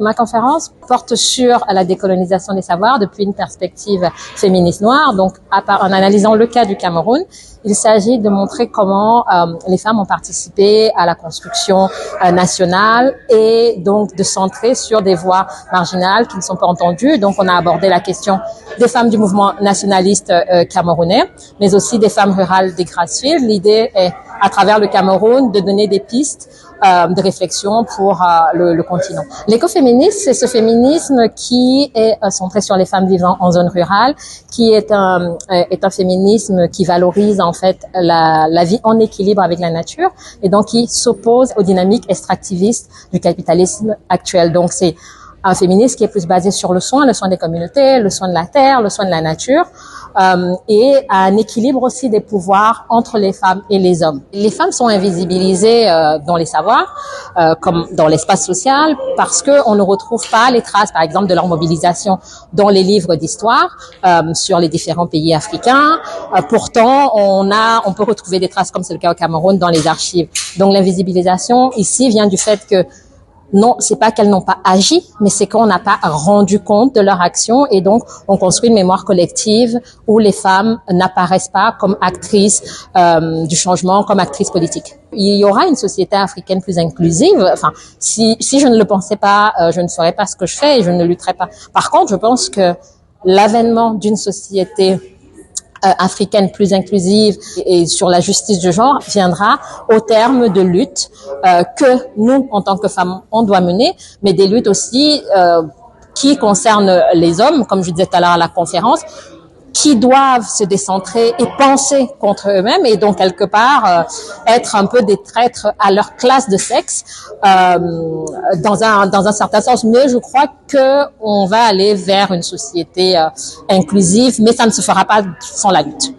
Ma conférence porte sur la décolonisation des savoirs depuis une perspective féministe noire. Donc, en analysant le cas du Cameroun, il s'agit de montrer comment les femmes ont participé à la construction nationale et donc de centrer sur des voix marginales qui ne sont pas entendues. Donc, on a abordé la question des femmes du mouvement nationaliste camerounais, mais aussi des femmes rurales des Grassfields. L'idée est, à travers le Cameroun, de donner des pistes de réflexion pour le continent. L'écoféminisme, c'est ce féminisme qui est centré sur les femmes vivant en zone rurale, qui est un féminisme qui valorise en fait la vie en équilibre avec la nature et donc qui s'oppose aux dynamiques extractivistes du capitalisme actuel. Donc c'est un féminisme qui est plus basé sur le soin des communautés, le soin de la terre, le soin de la nature, et un équilibre aussi des pouvoirs entre les femmes et les hommes. Les femmes sont invisibilisées dans les savoirs, comme dans l'espace social, parce que on ne retrouve pas les traces, par exemple, de leur mobilisation dans les livres d'histoire sur les différents pays africains. Pourtant, on peut retrouver des traces, comme c'est le cas au Cameroun, dans les archives. Donc, l'invisibilisation ici vient du fait que non, c'est pas qu'elles n'ont pas agi, mais c'est qu'on n'a pas rendu compte de leur action et donc on construit une mémoire collective où les femmes n'apparaissent pas comme actrices du changement, comme actrices politiques. Il y aura une société africaine plus inclusive. Enfin, si je ne le pensais pas, je ne ferais pas ce que je fais et je ne lutterais pas. Par contre, je pense que l'avènement d'une société africaine plus inclusive et sur la justice du genre viendra au terme de luttes que nous, en tant que femmes, on doit mener, mais des luttes aussi qui concernent les hommes, comme je disais tout à l'heure à la conférence, qui doivent se décentrer et penser contre eux-mêmes et donc quelque part être un peu des traîtres à leur classe de sexe dans un certain sens. Mais je crois que on va aller vers une société inclusive, mais ça ne se fera pas sans la lutte.